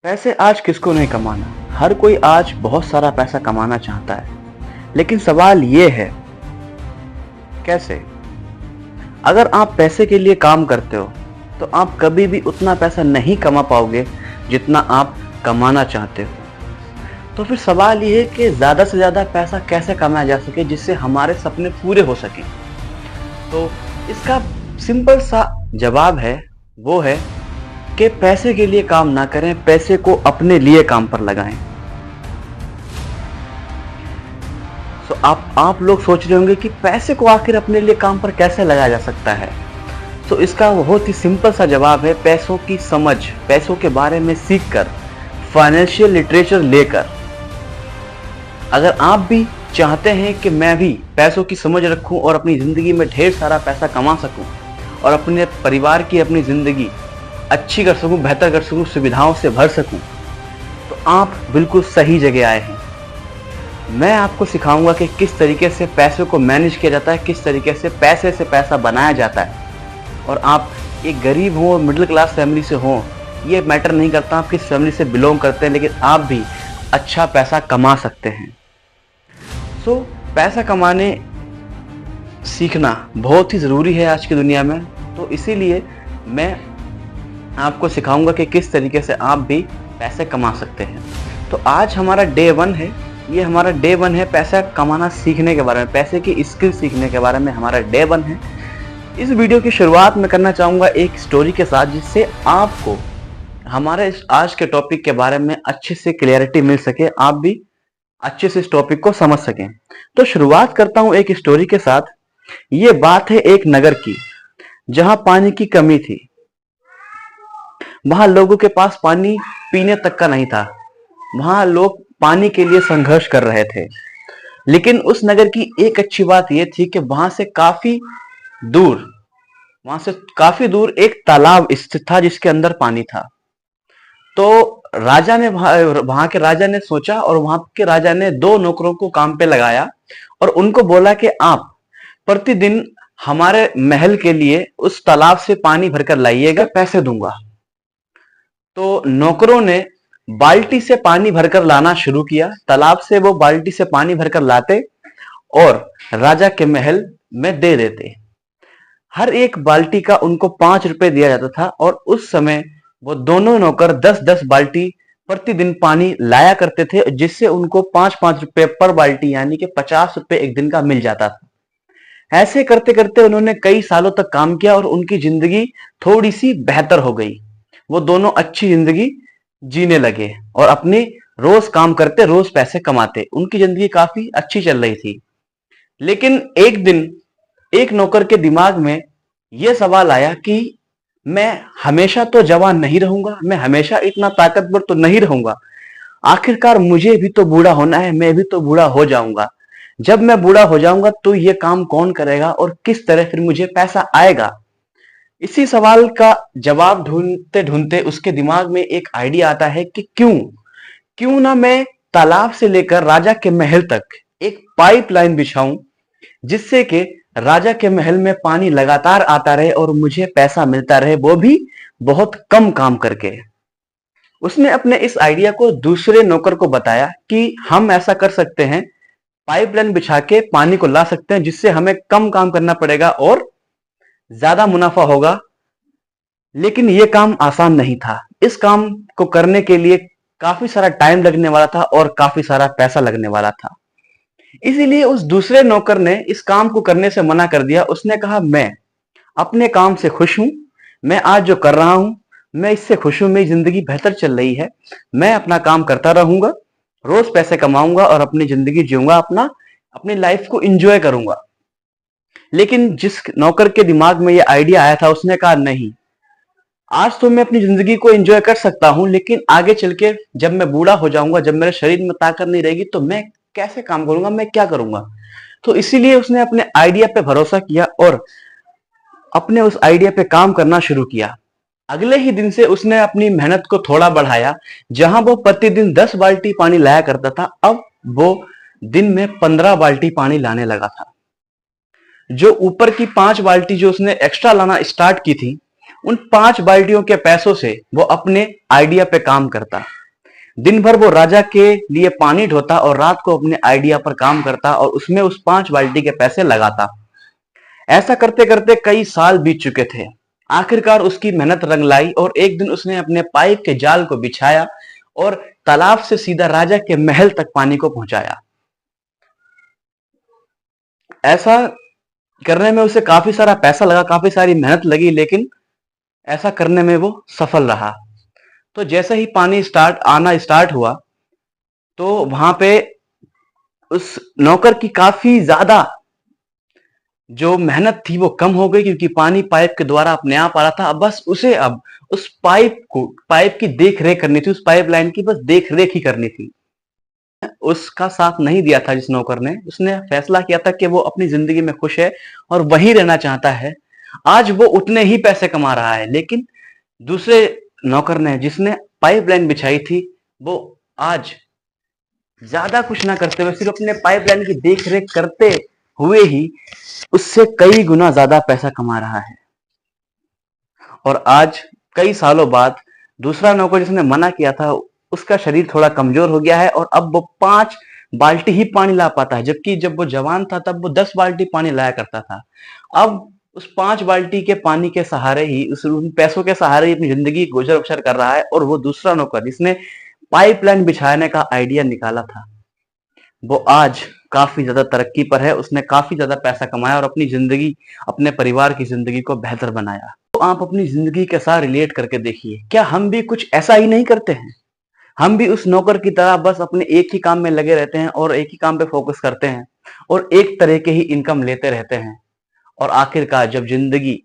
पैसे आज किसको नहीं कमाना। हर कोई आज बहुत सारा पैसा कमाना चाहता है, लेकिन सवाल ये है कैसे। अगर आप पैसे के लिए काम करते हो तो आप कभी भी उतना पैसा नहीं कमा पाओगे जितना आप कमाना चाहते हो। तो फिर सवाल ये है कि ज्यादा से ज्यादा पैसा कैसे कमाया जा सके जिससे हमारे सपने पूरे हो सके। तो इसका सिंपल सा जवाब है, वो है कि पैसे के लिए काम ना करें, पैसे को अपने लिए काम पर लगाएं। तो आप लोग सोच रहे होंगे कि पैसे को आखिर अपने लिए काम पर कैसे लगाया जा सकता है। तो इसका बहुत ही सिंपल सा जवाब है, पैसों की समझ, पैसों के बारे में सीखकर, फाइनेंशियल लिटरेचर लेकर। अगर आप भी चाहते हैं कि मैं भी पैसों की समझ रखूं और अपनी जिंदगी में ढेर सारा पैसा कमा सकूं और अपने परिवार की, अपनी जिंदगी अच्छी कर सकूं, बेहतर कर सकूं, सुविधाओं से भर सकूं, तो आप बिल्कुल सही जगह आए हैं। मैं आपको सिखाऊंगा कि किस तरीके से पैसे को मैनेज किया जाता है, किस तरीके से पैसे से पैसा बनाया जाता है। और आप एक गरीब हो, मिडिल क्लास फैमिली से हो, ये मैटर नहीं करता आप किस फैमिली से बिलोंग करते हैं, लेकिन आप भी अच्छा पैसा कमा सकते हैं। सो पैसा कमाने सीखना बहुत ही ज़रूरी है आज की दुनिया में। तो इसीलिए मैं आपको सिखाऊंगा कि किस तरीके से आप भी पैसे कमा सकते हैं। तो आज हमारा डे 1 है, ये हमारा डे 1 है पैसा कमाना सीखने के बारे में, पैसे की स्किल सीखने के बारे में हमारा डे 1 है। इस वीडियो की शुरुआत मैं करना चाहूँगा एक स्टोरी के साथ, जिससे आपको हमारे आज के टॉपिक के बारे में अच्छे से क्लियरिटी मिल सके, आप भी अच्छे से इस टॉपिक को समझ सकें। तो शुरुआत करता हूँ एक स्टोरी के साथ। ये बात है एक नगर की, जहां पानी की कमी थी। वहां लोगों के पास पानी पीने तक का नहीं था। वहां लोग पानी के लिए संघर्ष कर रहे थे। लेकिन उस नगर की एक अच्छी बात यह थी कि वहां से काफी दूर एक तालाब स्थित था जिसके अंदर पानी था। तो राजा ने वहां के राजा ने सोचा और वहां के राजा ने 2 नौकरों को काम पे लगाया और उनको बोला कि आप प्रतिदिन हमारे महल के लिए उस तालाब से पानी भरकर लाइएगा, पैसे दूंगा। तो नौकरों ने बाल्टी से पानी भरकर लाना शुरू किया। तालाब से वो बाल्टी से पानी भरकर लाते और राजा के महल में दे देते। हर एक बाल्टी का उनको 5 रुपए दिया जाता था और उस समय वो दोनों नौकर 10-10 बाल्टी प्रतिदिन पानी लाया करते थे, जिससे उनको 5-5 रुपए पर बाल्टी यानी कि 50 रुपए एक दिन का मिल जाता था। ऐसे करते करते उन्होंने कई सालों तक काम किया और उनकी जिंदगी थोड़ी सी बेहतर हो गई। वो दोनों अच्छी जिंदगी जीने लगे और अपने रोज काम करते, रोज पैसे कमाते। उनकी जिंदगी काफी अच्छी चल रही थी। लेकिन एक दिन एक नौकर के दिमाग में यह सवाल आया कि मैं हमेशा तो जवान नहीं रहूंगा, मैं हमेशा इतना ताकतवर तो नहीं रहूंगा। आखिरकार मुझे भी तो बूढ़ा होना है, मैं भी तो बूढ़ा हो जाऊंगा। जब मैं बूढ़ा हो जाऊंगा तो ये काम कौन करेगा और किस तरह फिर मुझे पैसा आएगा। इसी सवाल का जवाब ढूंढते ढूंढते उसके दिमाग में एक आइडिया आता है कि क्यों ना मैं तालाब से लेकर राजा के महल तक एक पाइपलाइन बिछाऊं, जिससे कि राजा के महल में पानी लगातार आता रहे और मुझे पैसा मिलता रहे, वो भी बहुत कम काम करके। उसने अपने इस आइडिया को दूसरे नौकर को बताया कि हम ऐसा कर सकते हैं, पाइपलाइन बिछा के पानी को ला सकते हैं, जिससे हमें कम काम करना पड़ेगा और ज्यादा मुनाफा होगा। लेकिन यह काम आसान नहीं था। इस काम को करने के लिए काफी सारा टाइम लगने वाला था और काफी सारा पैसा लगने वाला था। इसीलिए उस दूसरे नौकर ने इस काम को करने से मना कर दिया। उसने कहा, मैं अपने काम से खुश हूं, मैं आज जो कर रहा हूं मैं इससे खुश हूं, मेरी जिंदगी बेहतर चल रही है, मैं अपना काम करता रहूंगा, रोज पैसे कमाऊंगा और अपनी जिंदगी जीऊंगा, अपनी लाइफ को एंजॉय करूंगा। लेकिन जिस नौकर के दिमाग में यह आइडिया आया था, उसने कहा, नहीं, आज तो मैं अपनी जिंदगी को एंजॉय कर सकता हूं, लेकिन आगे चल के जब मैं बूढ़ा हो जाऊंगा, जब मेरे शरीर में ताकत नहीं रहेगी, तो मैं कैसे काम करूंगा, मैं क्या करूंगा। तो इसीलिए उसने अपने आइडिया पे भरोसा किया और अपने उस आइडिया पे काम करना शुरू किया। अगले ही दिन से उसने अपनी मेहनत को थोड़ा बढ़ाया। जहां वो प्रतिदिन 10 बाल्टी पानी लाया करता था, अब वो दिन में 15 बाल्टी पानी लाने लगा था। जो ऊपर की 5 बाल्टी जो उसने एक्स्ट्रा लाना स्टार्ट की थी, उन 5 बाल्टियों के पैसों से वो अपने आइडिया पे काम करता। दिन भर वो राजा के लिए पानी ढोता और रात को अपने आइडिया पर काम करता और उसमें उस 5 बाल्टी के पैसे लगाता। ऐसा करते करते कई साल बीत चुके थे। आखिरकार उसकी मेहनत रंग लाई और एक दिन उसने अपने पाइप के जाल को बिछाया और तालाब से सीधा राजा के महल तक पानी को पहुंचाया। ऐसा करने में उसे काफी सारा पैसा लगा, काफी सारी मेहनत लगी, लेकिन ऐसा करने में वो सफल रहा। तो जैसे ही पानी आना स्टार्ट हुआ, तो वहां पे उस नौकर की काफी ज्यादा जो मेहनत थी वो कम हो गई, क्योंकि पानी पाइप के द्वारा अपने आप आ रहा था। अब बस उसे अब उस पाइप की देख रेख करनी थी, उस पाइप लाइन की बस देख रेख ही करनी थी। उसका साथ नहीं दिया था जिस नौकर ने, उसने फैसला किया था कि वो अपनी जिंदगी में खुश है और वहीं रहना चाहता है। आज वो उतने ही पैसे कमा रहा है, लेकिन दूसरे नौकर ने जिसने पाइपलाइन बिछाई थी, वो आज ज्यादा कुछ ना करते हुए सिर्फ अपने पाइपलाइन की देखरेख करते हुए ही उससे कई गुना ज्यादा पैसा कमा रहा है। और आज कई सालों बाद दूसरा नौकर जिसने मना किया था, उसका शरीर थोड़ा कमजोर हो गया है और अब वो 5 बाल्टी ही पानी ला पाता है, जबकि जब वो जवान था तब वो 10 बाल्टी पानी लाया करता था। अब उस 5 बाल्टी के पानी के सहारे ही, उन पैसों के सहारे ही अपनी जिंदगी गुजर बसर कर रहा है। और वो दूसरा नौकर जिसने पाइपलाइन बिछाने का आइडिया निकाला था, वो आज काफी ज्यादा तरक्की पर है। उसने काफी ज्यादा पैसा कमाया और अपनी जिंदगी, अपने परिवार की जिंदगी को बेहतर बनाया। तो आप अपनी जिंदगी के साथ रिलेट करके देखिए, क्या हम भी कुछ ऐसा ही नहीं करते हैं? हम भी उस नौकर की तरह बस अपने एक ही काम में लगे रहते हैं और एक ही काम पे फोकस करते हैं और एक तरह के ही इनकम लेते रहते हैं। और आखिरकार जब जिंदगी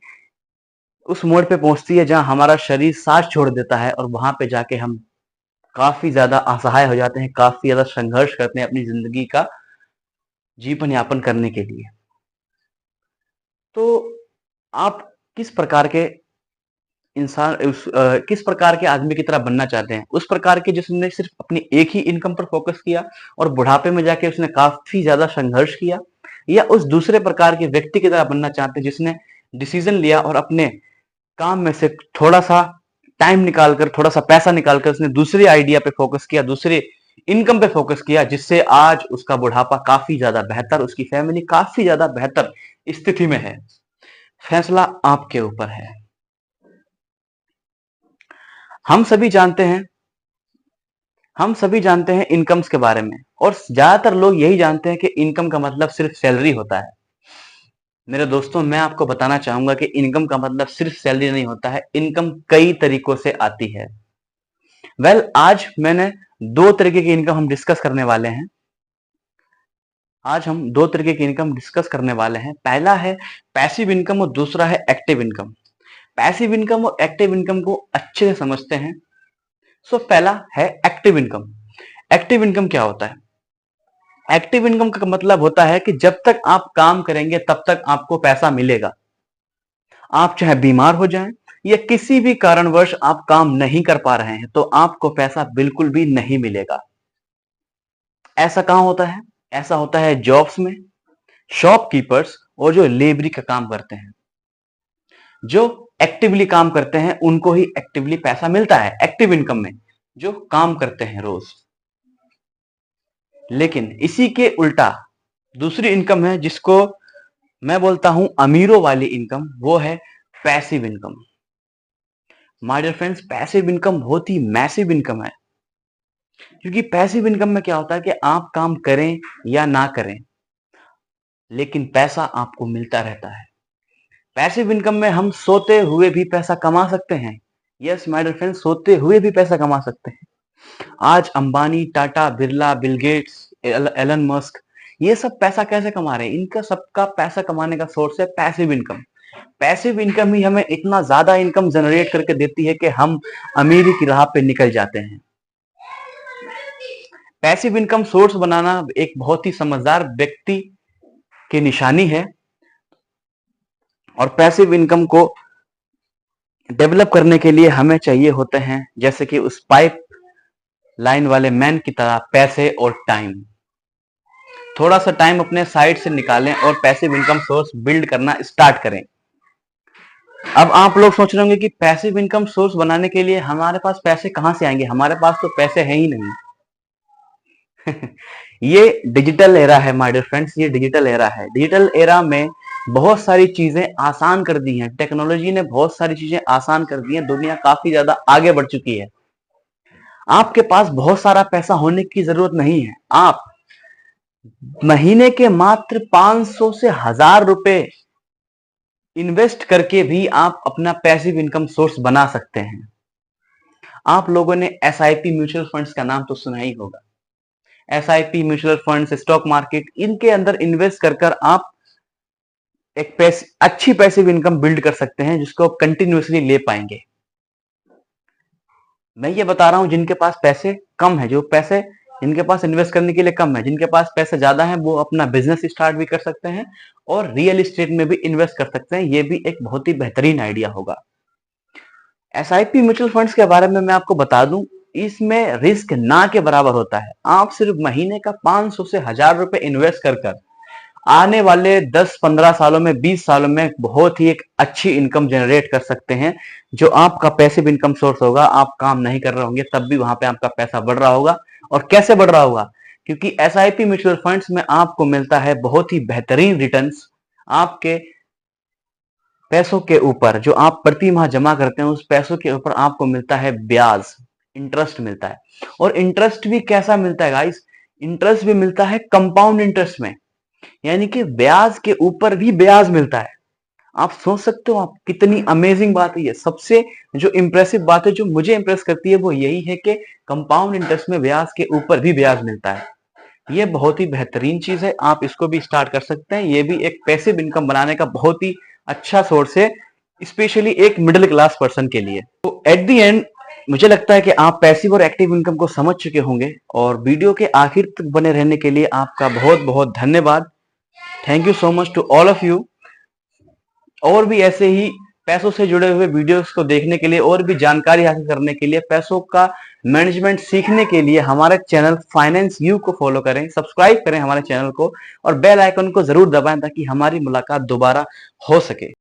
उस मोड़ पे पहुंचती है जहां हमारा शरीर साथ छोड़ देता है और वहां पे जाके हम काफी ज्यादा असहाय हो जाते हैं, काफी ज्यादा संघर्ष करते हैं अपनी जिंदगी का जीवन यापन करने के लिए। तो आप किस प्रकार के किस प्रकार के आदमी की तरह बनना चाहते हैं? उस प्रकार के जिसने सिर्फ अपनी एक ही इनकम पर फोकस किया और बुढ़ापे में जाके उसने काफी ज्यादा संघर्ष किया, या उस दूसरे प्रकार के व्यक्ति की तरह बनना चाहते हैं जिसने डिसीजन लिया और अपने काम में से थोड़ा सा टाइम निकालकर, थोड़ा सा पैसा निकालकर उसने दूसरे आइडिया पे फोकस किया, दूसरे इनकम पे फोकस किया, जिससे आज उसका बुढ़ापा काफी ज्यादा बेहतर, उसकी फैमिली काफी ज्यादा बेहतर स्थिति में है? फैसला आपके ऊपर है। हम सभी जानते हैं हम सभी जानते हैं इनकम्स के बारे में, और ज्यादातर लोग यही जानते हैं कि इनकम का मतलब सिर्फ सैलरी होता है। मेरे दोस्तों, मैं आपको बताना चाहूंगा कि इनकम का मतलब सिर्फ सैलरी नहीं होता है। इनकम कई तरीकों से आती है। आज मैंने दो तरीके की इनकम हम डिस्कस करने वाले हैं। आज हम दो तरीके की इनकम डिस्कस करने वाले हैं। पहला है पैसिव इनकम और दूसरा है एक्टिव इनकम। पैसिव इनकम और एक्टिव इनकम को अच्छे से समझते हैं। पहला है एक्टिव इनकम। एक्टिव इनकम क्या होता है? एक्टिव इनकम का मतलब होता है कि जब तक आप काम करेंगे तब तक आपको पैसा मिलेगा। आप चाहे बीमार हो जाएं या किसी भी कारणवश आप काम नहीं कर पा रहे हैं, तो आपको पैसा बिल्कुल भी नहीं मिलेगा। ऐसा कहां होता है? ऐसा होता है जॉब्स में, शॉपकीपर्स और जो लेबरी का काम करते हैं। जो एक्टिवली काम करते हैं उनको ही एक्टिवली पैसा मिलता है एक्टिव इनकम में, जो काम करते हैं रोज। लेकिन इसी के उल्टा दूसरी इनकम है जिसको मैं बोलता हूं अमीरों वाली इनकम, वो है passive income. My dear friends, passive income बहुत ही मैसिव इनकम है, क्योंकि पैसिव इनकम में क्या होता है कि आप काम करें या ना करें, लेकिन पैसा आपको मिलता रहता है। पैसिव इनकम में हम सोते हुए भी पैसा कमा सकते हैं। यस माय डियर फ्रेंड्स, सोते हुए भी पैसा कमा सकते हैं। आज Ambani, Tata, Birla, Bill Gates, Elon Musk, ये सब पैसा कैसे कमा रहे हैं? इनका सबका पैसा कमाने का सोर्स है पैसिव इनकम। पैसिव इनकम ही हमें इतना ज्यादा इनकम जनरेट करके देती है कि हम अमीरी की राह पे निकल जाते हैं। पैसिव इनकम सोर्स बनाना एक बहुत ही समझदार व्यक्ति की निशानी है, और पैसिव इनकम को डेवलप करने के लिए हमें चाहिए होते हैं, जैसे कि उस पाइप लाइन वाले मैन की तरह, पैसे और टाइम। थोड़ा सा टाइम अपने साइड से निकालें और पैसिव इनकम सोर्स बिल्ड करना स्टार्ट करें। अब आप लोग सोच रहे होंगे कि पैसिव इनकम सोर्स बनाने के लिए हमारे पास पैसे कहां से आएंगे, हमारे पास तो पैसे हैं ही नहीं। ये डिजिटल एरा है माय डियर फ्रेंड्स, ये डिजिटल एरा है। डिजिटल एरा में बहुत सारी चीजें आसान कर दी हैं, टेक्नोलॉजी ने बहुत सारी चीजें आसान कर दी हैं, दुनिया काफी ज्यादा आगे बढ़ चुकी है। आपके पास बहुत सारा पैसा होने की जरूरत नहीं है, आप महीने के मात्र 500 से 1000 रुपए इन्वेस्ट करके भी आप अपना पैसिव इनकम सोर्स बना सकते हैं। आप लोगों ने एसआईपी म्यूचुअल फंड्स का नाम तो सुना ही होगा। SIP mutual funds, stock market, इनके अंदर इन्वेस्ट कर कर आप एक अच्छी पैसिव इनकम बिल्ड कर सकते हैं जिसको आप कंटिन्यूअसली ले पाएंगे। मैं ये बता रहा हूं जिनके पास पैसे कम है, जो पैसे जिनके पास इन्वेस्ट करने के लिए कम है, जिनके पास पैसे ज्यादा है, वो अपना बिजनेस स्टार्ट भी कर सकते हैं और रियल एस्टेट में भी इन्वेस्ट कर सकते हैं। ये भी एक बहुत ही बेहतरीन आइडिया होगा। एसआईपी म्यूचुअल फंड्स के बारे में मैं आपको बता दूं, इसमें रिस्क ना के बराबर होता है। आप सिर्फ महीने का 500 से 1000 रुपए इन्वेस्ट कर कर आने वाले 10-15 सालों में, 20 सालों में बहुत ही एक अच्छी इनकम जनरेट कर सकते हैं, जो आपका पैसिव इनकम सोर्स होगा। आप काम नहीं कर रहे होंगे तब भी वहां पे आपका पैसा बढ़ रहा होगा। और कैसे बढ़ रहा होगा? क्योंकि एसआईपी म्यूचुअल फंड्स में आपको मिलता है बहुत ही बेहतरीन रिटर्न्स। आपके पैसों के ऊपर जो आप प्रति माह जमा करते हैं, उस पैसों के ऊपर आपको मिलता है ब्याज, इंटरेस्ट मिलता है। और इंटरेस्ट भी कैसा मिलता है गाइस? इंटरेस्ट भी मिलता है कंपाउंड इंटरेस्ट में, यानी कि ब्याज के ऊपर भी ब्याज मिलता है। आप सोच सकते हो आप कितनी अमेजिंग बात है ये। सबसे जो इंप्रेसिव बात है, जो मुझे इंप्रेस करती है, वो यही है कि कंपाउंड इंटरेस्ट में ब्याज के ऊपर भी ब्याज मिलता है। ये बहुत ही बेहतरीन चीज है, आप इसको भी स्टार्ट कर सकते हैं। ये भी एक पैसिव इनकम बनाने का बहुत ही अच्छा सोर्स है, स्पेशली एक मिडिल क्लास पर्सन के लिए। तो एट द एंड मुझे लगता है कि आप पैसिव और एक्टिव इनकम को समझ चुके होंगे, और वीडियो के आखिर तक बने रहने के लिए आपका बहुत बहुत धन्यवाद। Thank you so much to all of you. और भी ऐसे ही पैसों से जुड़े हुए वीडियोस को देखने के लिए, और भी जानकारी हासिल करने के लिए, पैसों का मैनेजमेंट सीखने के लिए हमारे चैनल फाइनेंस यू को फॉलो करें, सब्सक्राइब करें हमारे चैनल को, और बेल आइकन को जरूर दबाएं ताकि हमारी मुलाकात दोबारा हो सके।